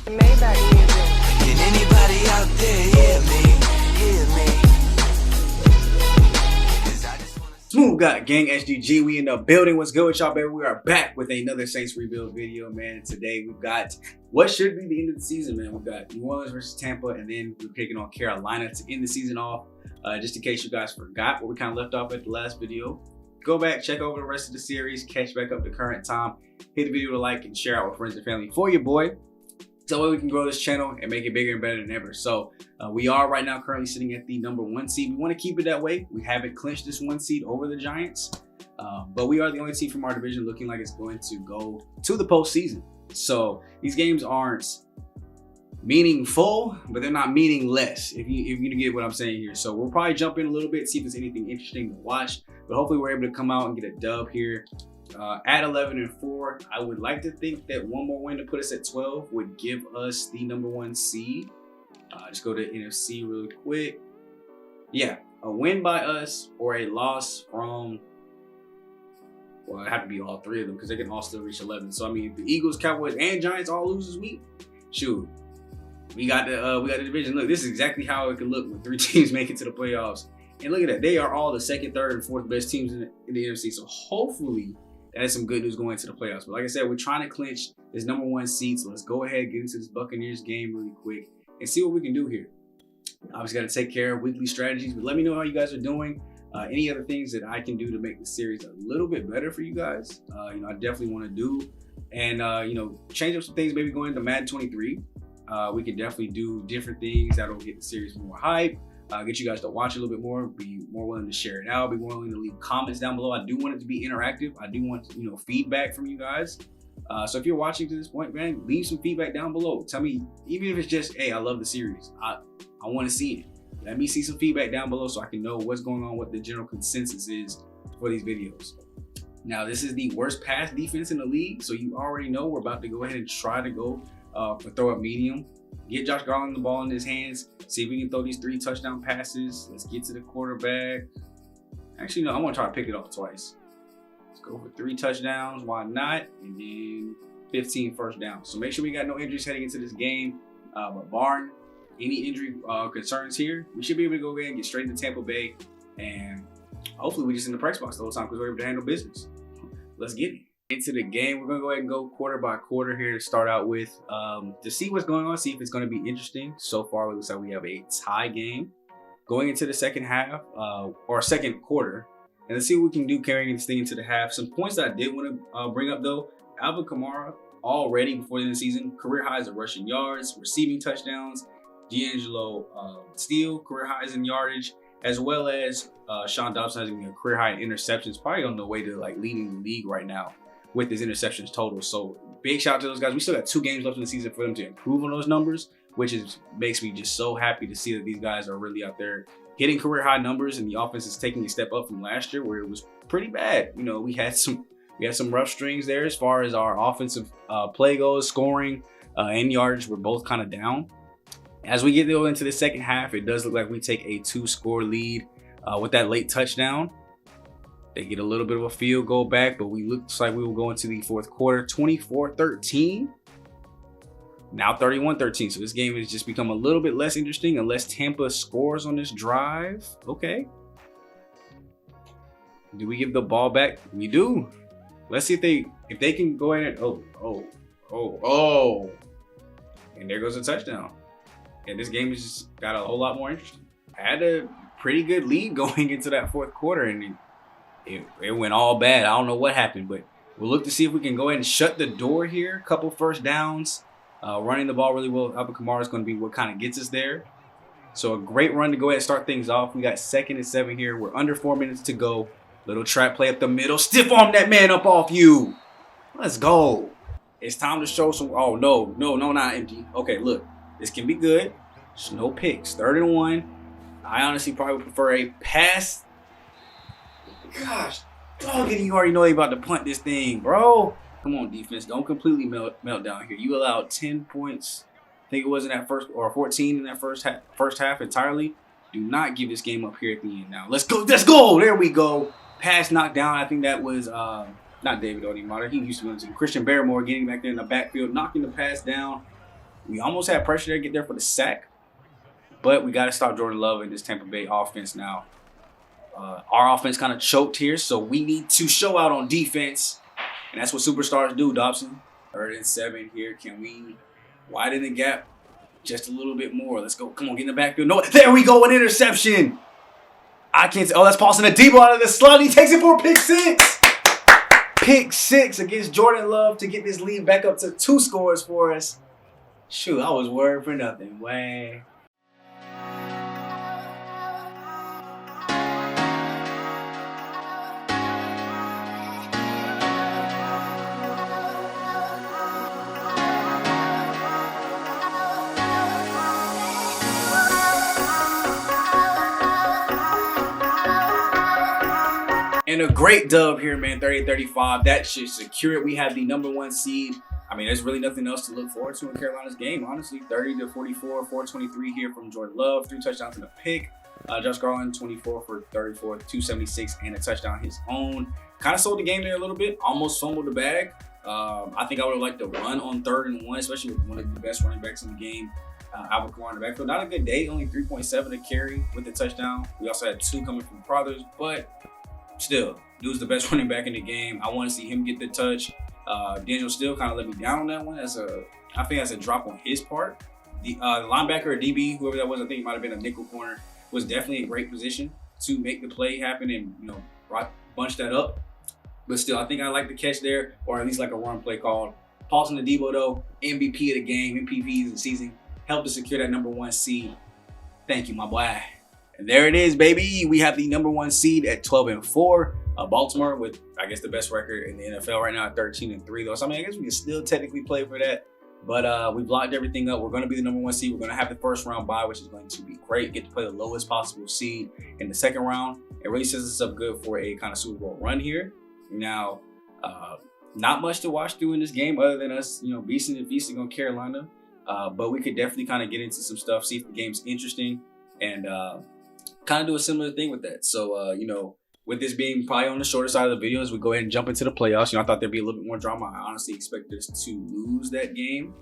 Maybach music. Can anybody out there hear me? Smooth got gang SGG. We in the building. What's good with y'all, baby? We are back with another Saints Rebuild video, man. Today we've got what should be the end of the season, man. We've got New Orleans versus Tampa, and then we're picking on Carolina to end the season off. Just in case you guys forgot where we kind of left off at the last video, go back, check over the rest of the series, catch back up to current time, hit the video to like and share out with friends and family for your boy. So that way we can grow this channel and make it bigger and better than ever. So we are right now currently sitting at the number 1 seed. We want to keep it that way. We haven't clinched this 1 seed over the Giants, but we are the only team from our division looking like it's going to go to the postseason. So these games aren't meaningful, but they're not meaningless, if you get what I'm saying here. So we'll probably jump in a little bit, see if there's anything interesting to watch, but hopefully we're able to come out and get a dub here. At 11-4, I would like to think that one more win to put us at 12 would give us the number 1 seed. Just go to NFC really quick. Yeah, a win by us or a loss from, well, it have to be all 3 of them because they can all still reach 11. So I mean, if the Eagles, Cowboys, and Giants all lose this week, shoot, we got the division. Look, this is exactly how it could look when 3 teams make it to the playoffs. And look at that, they are all the 2nd, 3rd, and 4th best teams in the NFC. So hopefully that is some good news going into the playoffs. But like I said, we're trying to clinch this number 1 seed. So let's go ahead and get into this Buccaneers game really quick and see what we can do here. Obviously got to take care of weekly strategies, but let me know how you guys are doing. Any other things that I can do to make the series a little bit better for you guys, I definitely want to do. And, change up some things, maybe going into Madden 23. We can definitely do different things that'll get the series more hype. Get you guys to watch a little bit more, be more willing to share it out, be more willing to leave comments down below. I do want it to be interactive. I do want, feedback from you guys. So if you're watching to this point, man, leave some feedback down below. Tell me, even if it's just, hey, I love the series. I want to see it. Let me see some feedback down below so I can know what's going on, what the general consensus is for these videos. Now, this is the worst pass defense in the league, so you already know we're about to go ahead and try to go for throw up medium. Get Josh Garland the ball in his hands. See if we can throw these 3 touchdown passes. Let's get to the quarterback. Actually, no, I'm going to try to pick it off twice. Let's go for 3 touchdowns. Why not? And then 15 first downs. So make sure we got no injuries heading into this game. But barring any injury concerns here, we should be able to go ahead and get straight into Tampa Bay. And hopefully we just in the press box the whole time because we're able to handle business. Let's get it. Into the game, we're gonna go ahead and go quarter by quarter here to start out with, to see what's going on, see if it's gonna be interesting. So far, it looks like we have a tie game going into the second half, or second quarter, and let's see what we can do carrying this thing into the half. Some points that I did want to bring up though: Alvin Kamara already before the end of the season, career highs of rushing yards, receiving touchdowns. D'Angelo Steele career highs in yardage, as well as Sean Dobson having a career high in interceptions, probably on the way to like leading the league right now with his interceptions total. So big shout out to those guys. We still got 2 games left in the season for them to improve on those numbers, which makes me just so happy to see that these guys are really out there hitting career high numbers, and the offense is taking a step up from last year where it was pretty bad. We had some rough strings there as far as our offensive play goes. Scoring and yardage were both kind of down. As we get into the second half, it does look like we take a 2-score lead with that late touchdown. They get a little bit of a field goal back, but looks like we will go into the fourth quarter, 24-13. Now 31-13. So this game has just become a little bit less interesting unless Tampa scores on this drive. Okay. Do we give the ball back? We do. Let's see if they can go ahead and oh. And there goes a touchdown. And this game has just got a whole lot more interesting. I had a pretty good lead going into that fourth quarter, and it went all bad. I don't know what happened, but we'll look to see if we can go ahead and shut the door here. Couple first downs, running the ball really well. Alvin Kamara is going to be what kind of gets us there. So a great run to go ahead and start things off. We got 2nd and 7 here. We're under 4 minutes to go. Little trap play up the middle. Stiff arm that man up off you. Let's go. It's time to show some. Oh, no, not empty. Okay, look. This can be good. There's no picks. 3rd and 1. I honestly probably would prefer a pass. Gosh, dog, you already know they about to punt this thing, bro. Come on, defense. Don't completely melt down here. You allowed 10 points. I think it was in that first, or 14 in that first half entirely. Do not give this game up here at the end now. Let's go. Let's go. There we go. Pass knocked down. I think that was not David Onyemata. He used to be Christian Barrymore getting back there in the backfield, knocking the pass down. We almost had pressure there, get there for the sack. But we got to stop Jordan Love in this Tampa Bay offense now. Our offense kind of choked here, so we need to show out on defense. And that's what superstars do, Dobson. 3rd and 7 here. Can we widen the gap just a little bit more? Let's go. Come on, get in the backfield. No, there we go, an interception. I can't. Oh, that's Paulson Adebo out of the slot. He takes it for a pick 6. Pick 6 against Jordan Love to get this lead back up to 2 scores for us. Shoot, I was worried for nothing. Way. And a great dub here, man, 30-35. That should secure it. We have the #1 seed. I mean, there's really nothing else to look forward to in Carolina's game, honestly. 30-44, 423 here from Jordan Love. 3 touchdowns and a pick. Josh Garland, 24 for 34, 276, and a touchdown his own. Kind of sold the game there a little bit. Almost fumbled the bag. I think I would have liked to run on 3rd and 1, especially with one of the best running backs in the game. Alvin Kamara in the backfield. Not a good day. Only 3.7 to carry with the touchdown. We also had 2 coming from Prothers, but still, dude's the best running back in the game. I want to see him get the touch. Daniel still kind of let me down on that one. I think that's a drop on his part. The linebacker or DB, whoever that was, I think it might have been a nickel corner, was definitely in great position to make the play happen and bunch that up. But still, I think I like the catch there, or at least like a run play called. Paulson Adebo though, MVP of the game, MVP of the season, helped to secure that #1 seed. Thank you, my boy. And there it is, baby. We have the #1 seed at 12-4. Baltimore with, I guess, the best record in the NFL right now at 13-3, though. So, I mean, I guess we can still technically play for that. But we blocked everything up. We're going to be the #1 seed. We're going to have the first round bye, which is going to be great. Get to play the lowest possible seed in the second round. It really sets us up good for a kind of Super Bowl run here. Now, not much to watch through in this game other than us, beasting and feasting on Carolina. But we could definitely kind of get into some stuff, see if the game's interesting, and kind of do a similar thing with that. So, with this being probably on the shorter side of the video, as we go ahead and jump into the playoffs, I thought there'd be a little bit more drama. I honestly expected us to lose that game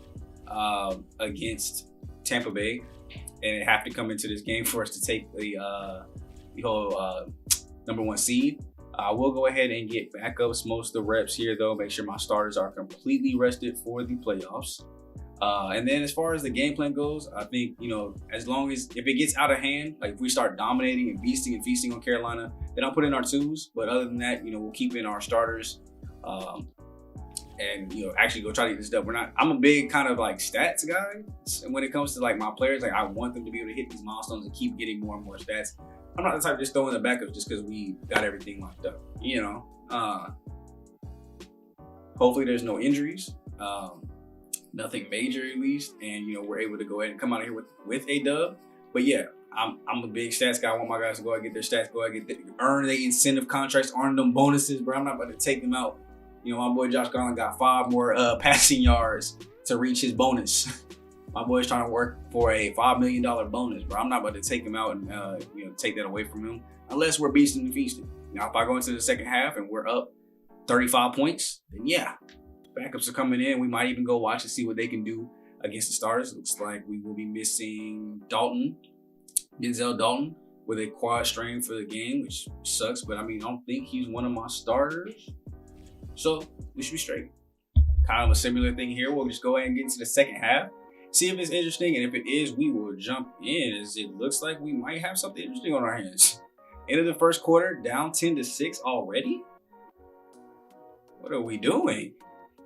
against Tampa Bay, and it have to come into this game for us to take the whole #1 seed. I will go ahead and get backups most of the reps here, though. Make sure my starters are completely rested for the playoffs. And then as far as the game plan goes, I think, as long as if it gets out of hand, like if we start dominating and beasting and feasting on Carolina, then I'll put in our 2s. But other than that, we'll keep in our starters and, actually go try to get this dub. I'm a big kind of like stats guy. And when it comes to like my players, like I want them to be able to hit these milestones and keep getting more and more stats. I'm not the type of just throwing the backups just because we got everything locked up, Hopefully there's no injuries. Nothing major at least, and we're able to go ahead and come out of here with a dub. But yeah, I'm a big stats guy. I want my guys to go ahead and get their stats, go ahead and earn their incentive contracts, earn them bonuses, bro. I'm not about to take them out. My boy Josh Garland got 5 more passing yards to reach his bonus. My boy's trying to work for a $5 million bonus, bro. I'm not about to take him out and take that away from him unless we're beasting and feasting. Now, if I go into the second half and we're up 35 points, then yeah. Backups are coming in. We might even go watch and see what they can do against the starters. Looks like we will be missing Denzel Dalton, with a quad strain for the game, which sucks. But I don't think he's one of my starters. So we should be straight. Kind of a similar thing here. We'll just go ahead and get into the second half. See if it's interesting. And if it is, we will jump in, as it looks like we might have something interesting on our hands. End of the first quarter, down 10-6 already? What are we doing?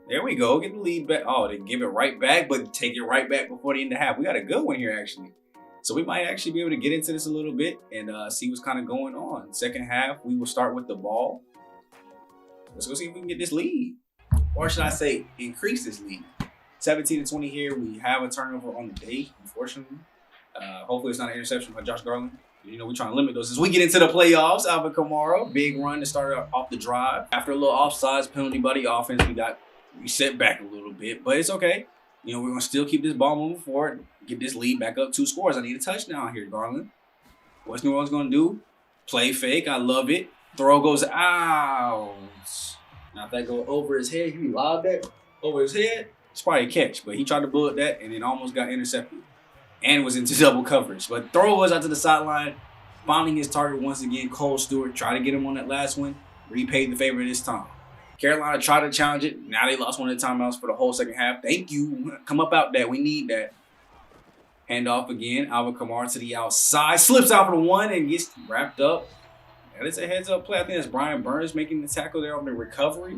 There we go. Get the lead back. Oh, they give it right back, but take it right back before the end of the half. We got a good one here, actually. So we might actually be able to get into this a little bit and see what's kind of going on. Second half, we will start with the ball. Let's go see if we can get this lead. Or should I say, increase this lead. 17-20 here. We have a turnover on the day, unfortunately. Hopefully it's not an interception by Josh Garland. We're trying to limit those. As we get into the playoffs, Alvin Kamara, big run to start off the drive. After a little offsides penalty buddy offense, we set back a little bit, but it's okay. We're going to still keep this ball moving forward, get this lead back up 2 scores. I need a touchdown here, Garland. What's New Orleans going to do? Play fake. I love it. Throw goes out. Now if that go over his head, he lobbed that over his head. It's probably a catch, but he tried to bullet that and then almost got intercepted and was into double coverage. But throw was out to the sideline, finding his target once again. Cole Stewart tried to get him on that last one, repaid the favor this time. Carolina tried to challenge it. Now they lost one of the timeouts for the whole second half. Thank you. Come up out that. We need that. Handoff again. Alvin Kamara to the outside. Slips out for the one and gets wrapped up. That is a heads-up play. I think that's Brian Burns making the tackle there on the recovery.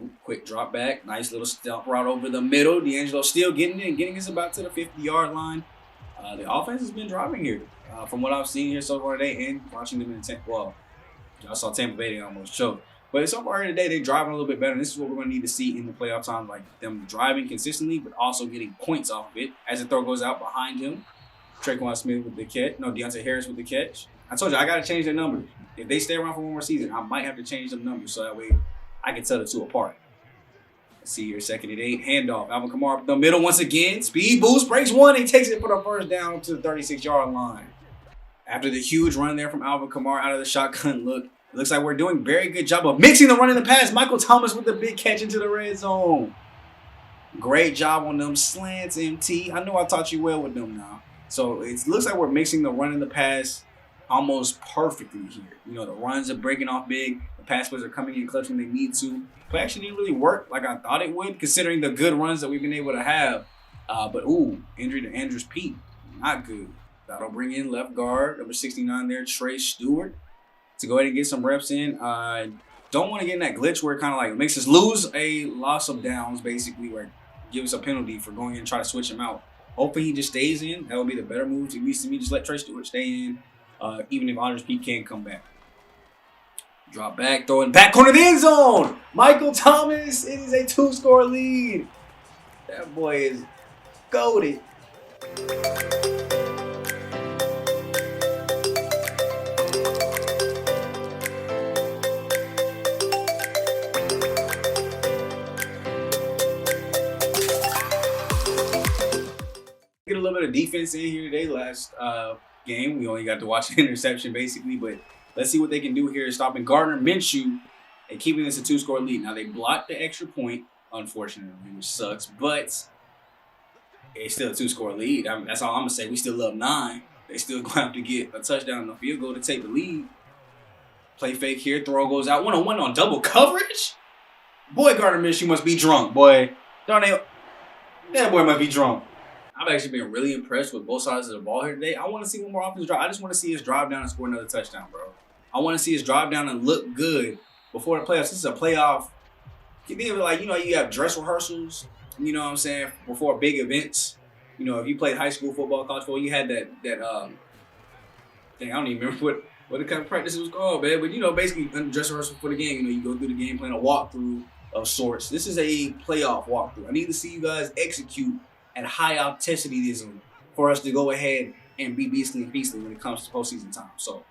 Ooh, quick drop back. Nice little stomp route over the middle. D'Angelo still getting it and getting us about to the 50-yard line. The offense has been driving here. From what I've seen here so far today and watching them in well, y'all saw Tampa Bay, they almost choked. But so far today, they're driving a little bit better. And this is what we're going to need to see in the playoff time, like them driving consistently, but also getting points off of it. As the throw goes out behind him, Traquan Smith with the catch. No, Deontay Harris with the catch. I told you, I got to change their numbers. If they stay around for one more season, I might have to change them numbers so that way I can tell the two apart. Let's see here, 2nd and 8. Handoff. Alvin Kamara up the middle once again. Speed boost, breaks one. He takes it for the first down to the 36-yard line. After the huge run there from Alvin Kamara out of the shotgun look, it looks like we're doing a very good job of mixing the run and the pass. Michael Thomas with the big catch into the red zone. Great job on them slants, MT. I know I taught you well with them now. So it looks like we're mixing the run and the pass almost perfectly here. You know, the runs are breaking off big. The pass plays are coming in clutch when they need to. But actually didn't really work like I thought it would, considering the good runs that we've been able to have. But, ooh, injury to Andrews Pete. Not good. That'll bring in left guard, number 69 there, Trey Stewart, to go ahead and get some reps in. Don't want to get in that glitch where it kind of like makes us lose a loss of downs, basically, where it gives us a penalty for going in and try to switch him out. Hopefully he just stays in. That would be the better move. At least to me, just let Trey Stewart stay in, even if Andrews Pete can't come back. Drop back, throw in back corner of the end zone. Michael Thomas, it is a 2-score lead. That boy is goated. Get a little bit of defense in here today. Last game, we only got to watch the interception basically, but let's see what they can do here, stopping Gardner Minshew and keeping this a 2-score lead. Now they blocked the extra point, unfortunately, which sucks, but it's still a 2-score lead. I mean, that's all I'm gonna say. We still up 9. They still going to have to get a touchdown and a field goal to take the lead. Play fake here, throw goes out, 1-on-1 on double coverage. Boy, Gardner Minshew must be drunk, boy. Darnell, that boy must be drunk. I've actually been really impressed with both sides of the ball here today. I want to see one more offensive drive. I just want to see us drive down and score another touchdown, bro. I want to see us drive down and look good before the playoffs. This is a playoff. You think of it like, you know, you have dress rehearsals, you know what I'm saying, before big events. You know, if you played high school football, college football, you had that thing. I don't even remember what the kind of practice it was called, man. But, you know, basically dress rehearsal for the game. You know, you go through the game plan, a walkthrough of sorts. This is a playoff walkthrough. I need to see you guys execute at high intensity for us to go ahead and be beastly and feastly when it comes to postseason time. So,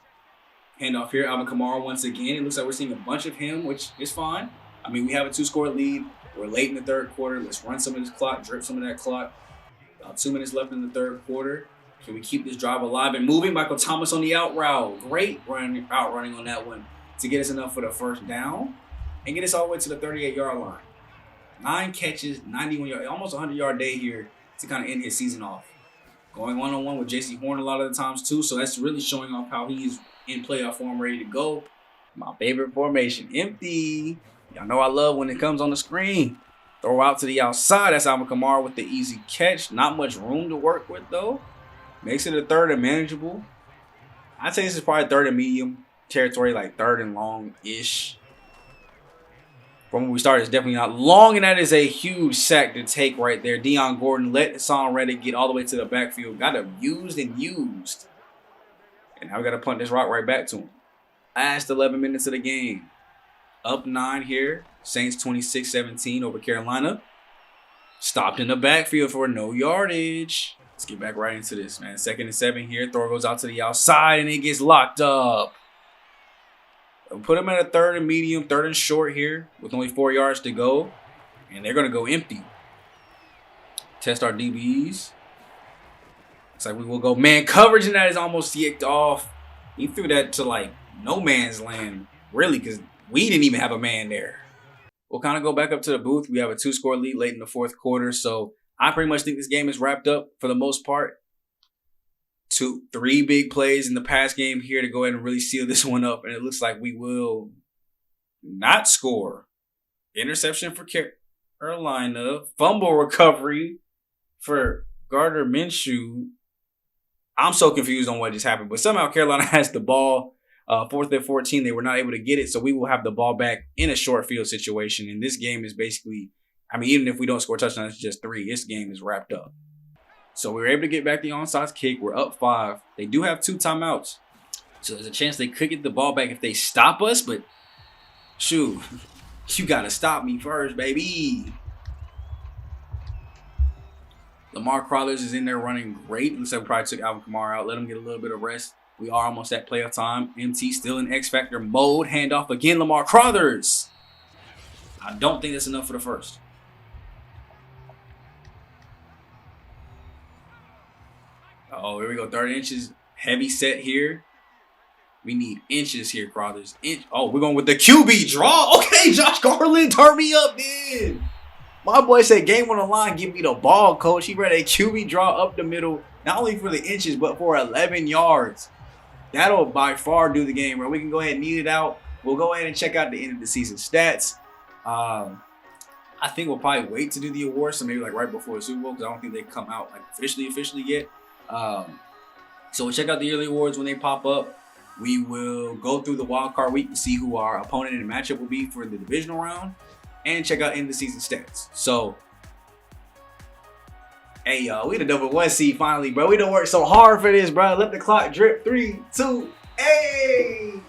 handoff here, Alvin Kamara once again. It looks like we're seeing a bunch of him, which is fine. I mean, we have a 2-score lead. We're late in the third quarter. Let's run some of this clock, drip some of that clock. About 2 minutes left in the third quarter. Can we keep this drive alive and moving? Michael Thomas on the out route. Great running on that one to get us enough for the first down and get us all the way to the 38-yard line. 9 catches, 91 yards, almost 100-yard day here to kind of end his season off. Going 1-on-1 with J.C. Horn a lot of the times too, so that's really showing off how he's in playoff form, ready to go. My favorite formation, empty. Y'all know I love when it comes on the screen. Throw out to the outside. That's Alvin Kamara with the easy catch. Not much room to work with though. Makes it a 3rd and manageable. I'd say this is probably 3rd and medium territory, like 3rd and long-ish. From when we started, it's definitely not long, and that is a huge sack to take right there. Deion Gordon let Hassan Reddick get all the way to the backfield. Got him used and used. And now we got to punt this rock right back to him. Last 11 minutes of the game. Up 9 here. Saints 26-17 over Carolina. Stopped in the backfield for no yardage. Let's get back right into this, man. 2nd and 7 here. Throw goes out to the outside, and it gets locked up. We'll put them at a 3rd and medium, 3rd and short here with only 4 yards to go. And they're going to go empty. Test our DBs. Looks like we will go man coverage, and that is almost yicked off. He threw that to like no man's land, really, because we didn't even have a man there. we'll kind of go back up to the booth. We have a 2-score lead late in the fourth quarter. So I pretty much think this game is wrapped up for the most part. 3 big plays in the pass game here to go ahead and really seal this one up. And it looks like we will not score. Interception for Carolina. Fumble recovery for Gardner Minshew. I'm so confused on what just happened. But somehow Carolina has the ball. 4th and 14. They were not able to get it. So we will have the ball back in a short field situation. And this game is basically, I mean, even if we don't score touchdowns, it's just 3. This game is wrapped up. So we were able to get back the onside kick. We're up 5. They do have 2 timeouts. So there's a chance they could get the ball back if they stop us. But shoot, you got to stop me first, baby. Lamar Crothers is in there running great. Looks like we probably took Alvin Kamara out. Let him get a little bit of rest. We are almost at playoff time. MT still in X Factor mode. Handoff again, Lamar Crothers. I don't think that's enough for the first. Oh, here we go. 3rd inches. Heavy set here. We need inches here, Crothers. Oh, we're going with the QB draw. Okay, Josh Garland, turn me up, man. My boy said game on the line, give me the ball, coach. He read a QB draw up the middle, not only for the inches, but for 11 yards. That'll by far do the game, bro. We can go ahead and knead it out. We'll go ahead and check out the end of the season stats. I think we'll probably wait to do the awards, so maybe like right before the Super Bowl, because I don't think they come out like officially yet. So we'll check out the yearly awards when they pop up. We will go through the wild card week to see who our opponent and matchup will be for the divisional round, and check out end of the season stats. So, hey y'all, we the number 1 seed finally, bro. We done worked so hard for this, bro. Let the clock drip. 3, 2, hey!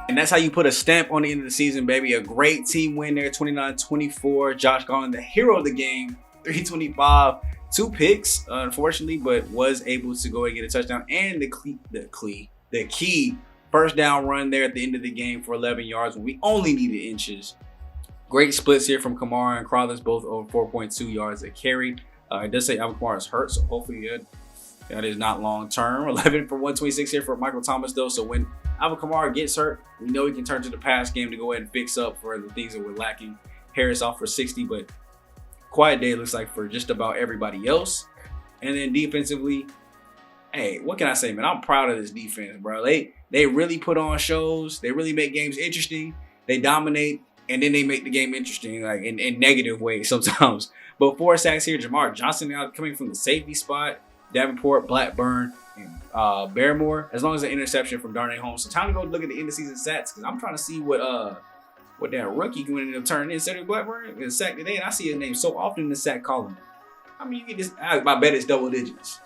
And that's how you put a stamp on the end of the season, baby. A great team win there, 29-24. Josh Garland, the hero of the game, 325, 2 picks, unfortunately, but was able to go and get a touchdown and the key first down run there at the end of the game for 11 yards when we only needed inches. Great splits here from Kamara and Crothers, both over 4.2 yards a carry. It does say Alvin Kamara is hurt, so hopefully that is not long term. 11 for 126 here for Michael Thomas, though. So when Alvin Kamara gets hurt, we know he can turn to the pass game to go ahead and fix up for the things that we're lacking. Harris off for 60, but quiet day looks like for just about everybody else. And then defensively, hey, what can I say, man? I'm proud of this defense, bro. They really put on shows. They really make games interesting. They dominate, and then they make the game interesting, like in negative ways sometimes. But 4 sacks here. Jamar Johnson now coming from the safety spot. Davenport, Blackburn, and Barrymore, as long as an interception from Darnay Holmes. So time to go look at the end of season stats, because I'm trying to see what that rookie can end up turning in. Cedric Blackburn is sacked today, and I see his name so often in the sack column. I mean, you can just, I bet it's double digits.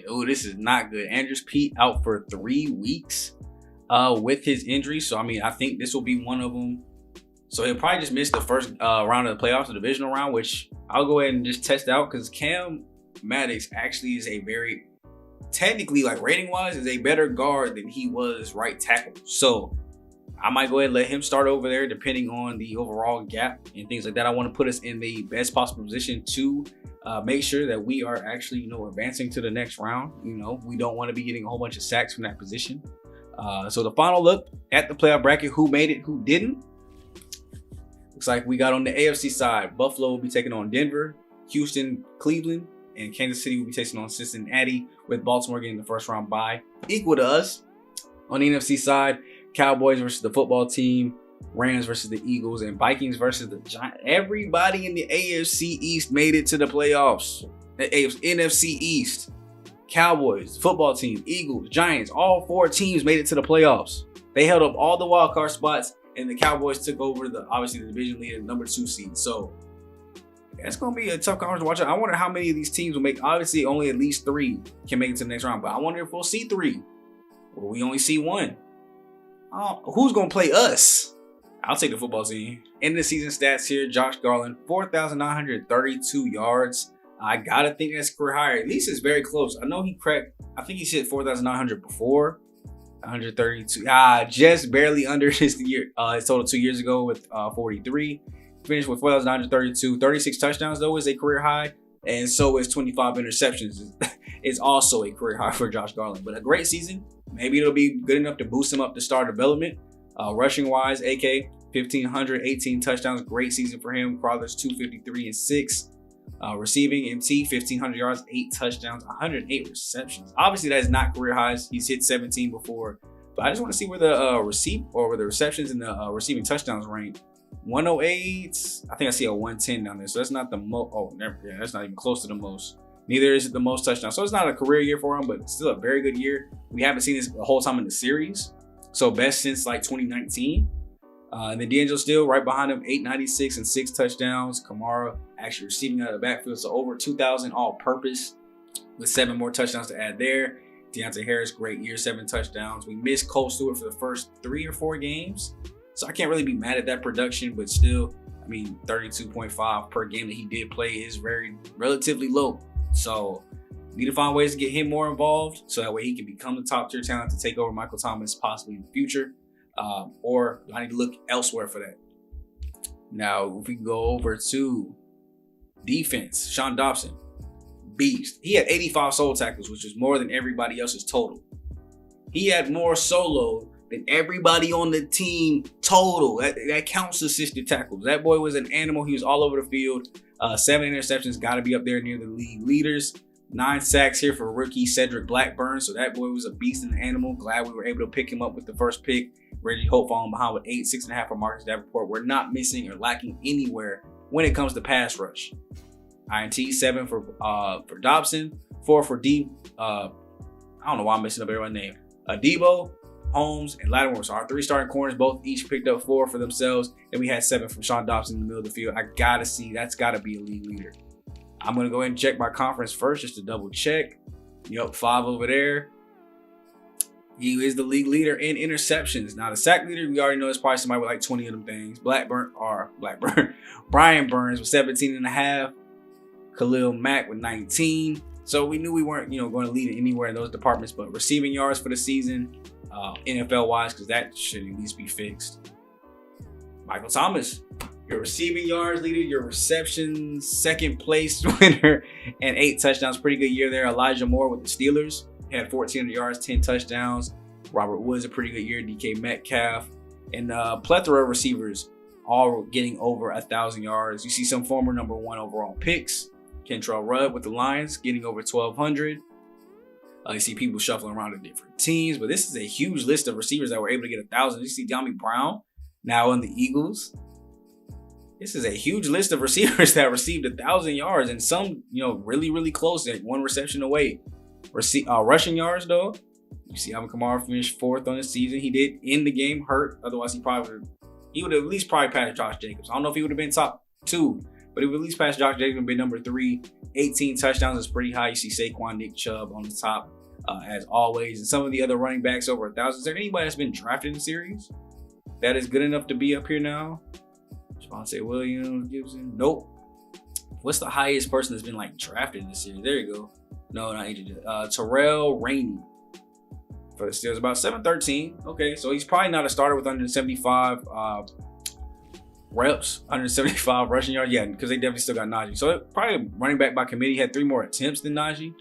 Oh, this is not good. Andrews Pete out for 3 weeks with his injury. So, I mean, I think this will be one of them. So he'll probably just miss the first round of the playoffs, the divisional round, which I'll go ahead and just test out, because Cam Maddox actually is a very, technically, like rating wise, is a better guard than he was right tackle. So I might go ahead and let him start over there depending on the overall gap and things like that. I want to put us in the best possible position to make sure that we are actually, advancing to the next round. We don't want to be getting a whole bunch of sacks from that position. So the final look at the playoff bracket, who made it, who didn't. Looks like we got on the AFC side, Buffalo will be taking on Denver, Houston, Cleveland, and Kansas City will be taking on Cincinnati, with Baltimore getting the first round bye. Equal to us. On the NFC side, Cowboys versus the football team, Rams versus the Eagles, and Vikings versus the Giants. Everybody in the AFC East made it to the playoffs. The NFC East, Cowboys, football team, Eagles, Giants, all 4 teams made it to the playoffs. They held up all the wild card spots, and the Cowboys took over the division leader, number 2 seed. So that's going to be a tough conference to watch. I wonder how many of these teams will make. Obviously, only at least 3 can make it to the next round. But I wonder if we'll see 3 or we only see 1. Who's going to play us? I'll take the football team. End of the season stats here. Josh Garland, 4,932 yards. I got to think that's career high. At least it's very close. I know he cracked. I think he hit 4,900 before. 132. Just barely under his total 2 years ago with 43. Finished with 4,932. 36 touchdowns, though, is a career high. And so is 25 interceptions. It's also a career high for Josh Garland. But a great season. Maybe it'll be good enough to boost him up to star development. Rushing wise, AK 1,500, 18 touchdowns. Great season for him. Crowder's 253 and 6. Receiving MT 1,500 yards, 8 touchdowns, 108 receptions. Obviously, that is not career highs. He's hit 17 before. But I just want to see where the receptions and the receiving touchdowns rank. 108. I think I see a 110 down there. So that's not the most. Oh, never. Yeah, that's not even close to the most. Neither is it the most touchdowns. So it's not a career year for him, but still a very good year. We haven't seen this the whole time in the series. So best since like 2019. And then D'Angelo still right behind him, 896 and 6 touchdowns. Kamara actually receiving out of the backfield. So over 2,000 all purpose with 7 more touchdowns to add there. Deontay Harris, great year, 7 touchdowns. We missed Cole Stewart for the first 3 or 4 games. So I can't really be mad at that production, but still, I mean, 32.5 per game that he did play is relatively low. So need to find ways to get him more involved so that way he can become the top tier talent to take over Michael Thomas possibly in the future. Or I need to look elsewhere for that. Now, if we go over to defense, Sean Dobson, beast. He had 85 solo tackles, which was more than everybody else's total. He had more solo than everybody on the team total. That counts assisted tackles. That boy was an animal. He was all over the field. 7 interceptions, got to be up there near the league leaders. 9 sacks here for rookie Cedric Blackburn. So that boy was a beast and an animal. Glad we were able to pick him up with the first pick. Reggie Hope falling behind with 8, 6.5 for Marcus Davenport. We're not missing or lacking anywhere when it comes to pass rush. INT 7 for Dobson, 4 for D. I don't know why I'm messing up everyone's name. Debo, Holmes, and Lattimore. So our 3 starting corners both each picked up 4 for themselves. And we had 7 from Sean Dobson in the middle of the field. I gotta see, that's gotta be a league leader. I'm gonna go ahead and check my conference first just to double check. Yep, 5 over there. He is the league leader in interceptions. Now the sack leader, we already know it's probably somebody with like 20 of them things. Brian Burns with 17.5. Khalil Mack with 19. So we knew we weren't, going to lead anywhere in those departments, but receiving yards for the season, NFL wise, because that should at least be fixed. Michael Thomas, your receiving yards leader, your receptions, second place winner, and 8 touchdowns. Pretty good year there. Elijah Moore with the Steelers had 1,400 yards, 10 touchdowns. Robert Woods, a pretty good year. DK Metcalf, and plethora of receivers all getting over 1,000 yards. You see some former number 1 overall picks. Kentrell Rudd with the Lions getting over 1,200. You see people shuffling around to different teams, but this is a huge list of receivers that were able to get 1,000. You see De'Ami Brown now in the Eagles. This is a huge list of receivers that received 1,000 yards, and some, really, really close at 1 reception away. Rushing yards though, you see Alvin Kamara finished 4th on the season. He did end the game hurt. Otherwise, he would have at least probably passed Josh Jacobs. I don't know if he would have been top 2. But he would at least pass Josh Jacobs and be number 3. 18 touchdowns is pretty high. You see Saquon, Nick Chubb on the top as always. And some of the other running backs over 1,000. Is there anybody that's been drafted in the series that is good enough to be up here now? Javonte Williams, Gibson. Nope. What's the highest person that's been drafted in the series? There you go. No, not AJ. Terrell Rainey for the Steelers, about 7'13". Okay, so he's probably not a starter with 175 reps, 175 rushing yards. Yeah, because they definitely still got Najee. So probably running back by committee, had 3 more attempts than Najee.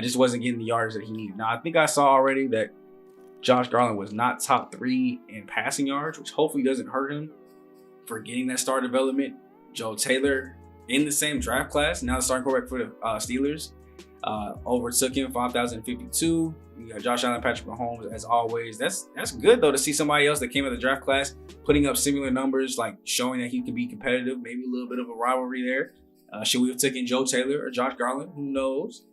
Just wasn't getting the yards that he needed. Now, I think I saw already that Josh Garland was not top 3 in passing yards, which hopefully doesn't hurt him for getting that star development. Joe Taylor in the same draft class, now the starting quarterback for the Steelers, overtook him, 5,052. You got Josh Allen, Patrick Mahomes, as always. That's good though to see somebody else that came out of the draft class putting up similar numbers, showing that he can be competitive. Maybe a little bit of a rivalry there. Should we have taken Joe Taylor or Josh Garland? Who knows?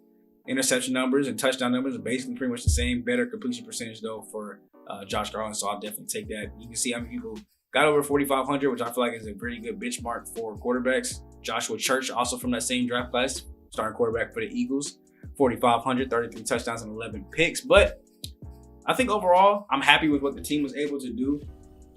Interception numbers and touchdown numbers are basically pretty much the same. Better completion percentage though for Josh Garland, so I'll definitely take that. You can see how many people got over 4,500, which I feel like is a pretty good benchmark for quarterbacks. Joshua Church, also from that same draft class, starting quarterback for the Eagles, 4,500, 33 touchdowns and 11 picks. But I think overall, I'm happy with what the team was able to do.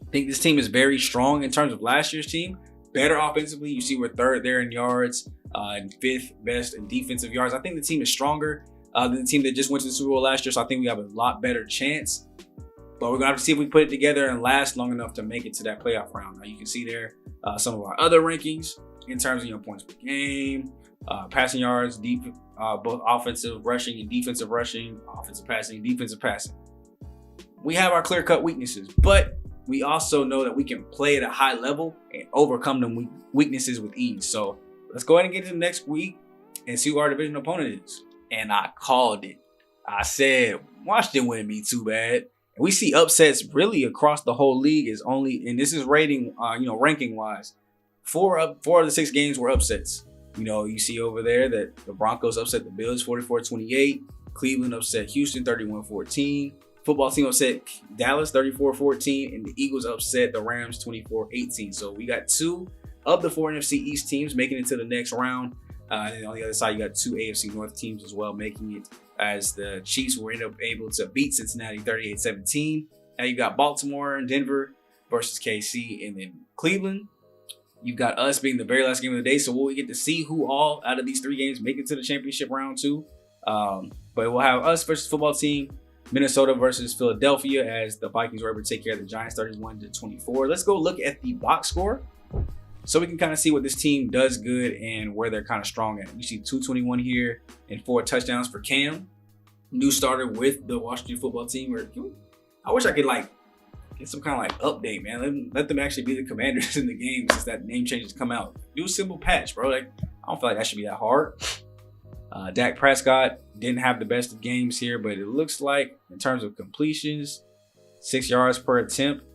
I think this team is very strong in terms of last year's team. Better offensively. You see we're 3rd there in yards and 5th best in defensive yards. I think the team is stronger than the team that just went to the Super Bowl last year. So I think we have a lot better chance. But we're going to have to see if we put it together and last long enough to make it to that playoff round. Now you can see there some of our other rankings in terms of points per game, Passing yards, deep, both offensive rushing and defensive rushing, offensive passing, defensive passing. We have our clear-cut weaknesses, but we also know that we can play at a high level and overcome them weaknesses with ease. So let's go ahead and get to the next week and see who our division opponent is. And I called it. I said Washington wouldn't be too bad. And we see upsets really across the whole league. Is only, and this is rating, ranking wise, four of the 6 games were upsets. You see over there that the Broncos upset the Bills 44-28. Cleveland upset Houston 31-14. Football team upset Dallas 34-14. And the Eagles upset the Rams 24-18. So we got 2 of the 4 NFC East teams making it to the next round. And on the other side, you got 2 AFC North teams as well making it, as the Chiefs were able to beat Cincinnati 38-17. Now you got Baltimore and Denver versus KC, and then Cleveland. You got us being the very last game of the day, so we'll get to see who all out of these 3 games make it to the championship round 2. But we'll have us versus football team, Minnesota versus Philadelphia, as the Vikings were able to take care of the Giants 31-24. Let's go look at the box score so we can kind of see what this team does good and where they're kind of strong at. You see 221 here and 4 touchdowns for Cam, new starter with the Washington football team. I wish I could get some kind of update, man. Let them actually be the Commanders in the game since that name changes come out. Do a simple patch, bro. I don't feel like that should be that hard. Dak Prescott didn't have the best of games here, but it looks like in terms of completions, 6 yards per attempt.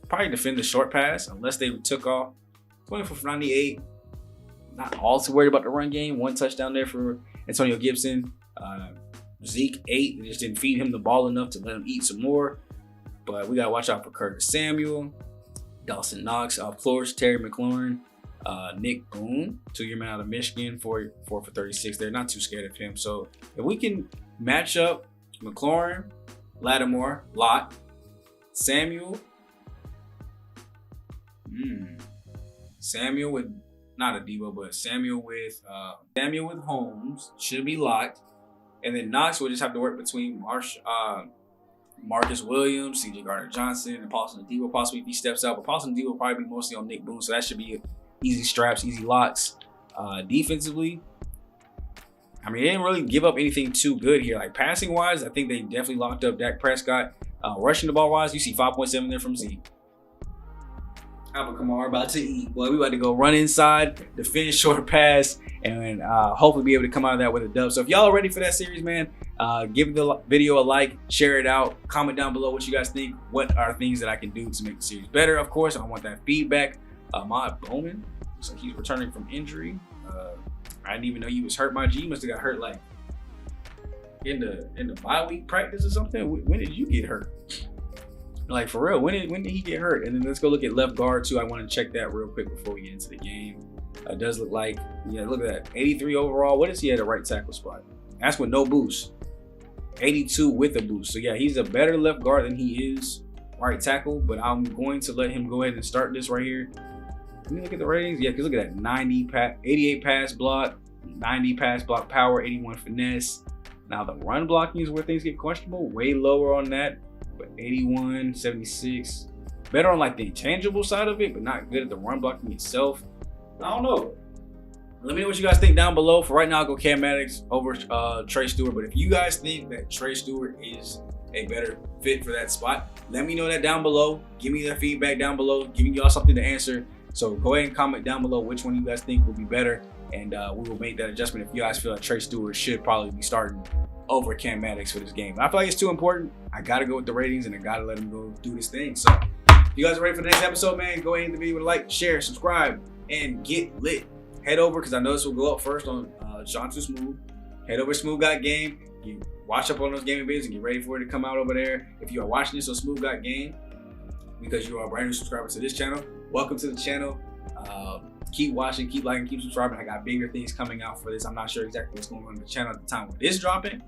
Probably defend the short pass unless they took off. 24 for 98. Not all too worried about the run game. 1 touchdown there for Antonio Gibson. Zeke 8. They just didn't feed him the ball enough to let him eat some more. But we got to watch out for Curtis Samuel, Dawson Knox, Flores, Terry McLaurin, Nick Boone, 2-year man out of Michigan, 4 for 36. They're not too scared of him. So if we can match up McLaurin, Lattimore, Lott, Samuel, Samuel with, not a Debo, but Samuel with Holmes should be locked. And then Knox will just have to work between Marcus Williams, CJ Gardner-Johnson, and Paulson Adebo possibly if he steps out. But Paulson Adebo will probably be mostly on Nick Boone, so that should be easy straps, easy locks. Defensively, I mean, they didn't really give up anything too good here. Like passing-wise, I think they definitely locked up Dak Prescott. Rushing the ball-wise, you see 5.7 there from Zeke. Alvin Kamara about to eat. Boy, we about to go run inside, defend short pass, and hopefully be able to come out of that with a dub. So if y'all are ready for that series, man, give the video a like, share it out, comment down below what you guys think. What are things that I can do to make the series better? Of course, I want that feedback. Ahmad Bowman, so he's returning from injury. I didn't even know he was hurt. My G must have got hurt like in the bye week practice or something. When did you get hurt? Like for real, when did he get hurt? And then let's go look at left guard too. I want to check that real quick before we get into the game. It does look like, yeah, look at that, 83 overall. What is he at a right tackle spot? That's with no boost. 82 with a boost. So yeah, he's a better left guard than he is right tackle. But I'm going to let him go ahead and start this right here. Let me look at the ratings. Yeah, because look at that, 88 pass block, 90 pass block power, 81 finesse. Now the run blocking is where things get questionable. Way lower on that. But 81, 76. Better on like the intangible side of it, but not good at the run blocking itself. I don't know. Let me know what you guys think down below. For right now, I'll go Cam Maddox over Trey Stewart. But if you guys think that Trey Stewart is a better fit for that spot, let me know that down below. Give me that feedback down below, giving y'all something to answer. So go ahead and comment down below which one you guys think will be better. And we will make that adjustment if you guys feel like Trey Stewart should probably be starting over Cam Maddox for this game. I feel like it's too important. I got to go with the ratings and I got to let him go do this thing. So if you guys are ready for the next episode, man, go ahead and hit the video with a like, share, subscribe, and get lit. Head over, because I know this will go up first on Sean Too Smooth. Head over to Smooth Got Game. You watch up on those gaming videos and get ready for it to come out over there. If you are watching this on Smooth Got Game, because you are a brand new subscriber to this channel, welcome to the channel. Keep watching, keep liking, keep subscribing. I got bigger things coming out for this. I'm not sure exactly what's going on the channel at the time when this dropping,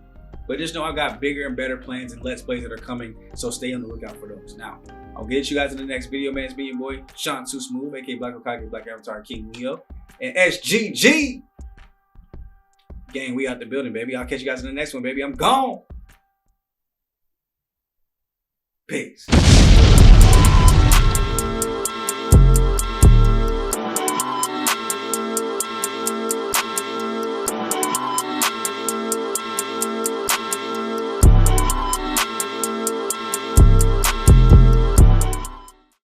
but just know I got bigger and better plans and Let's Plays that are coming, so stay on the lookout for those. Now, I'll get you guys in the next video, man. It's been your boy, Sean Too Smooth, aka Black Okage, Black Avatar, King Leo, and SGG. Gang, we out the building, baby. I'll catch you guys in the next one, baby. I'm gone. Peace.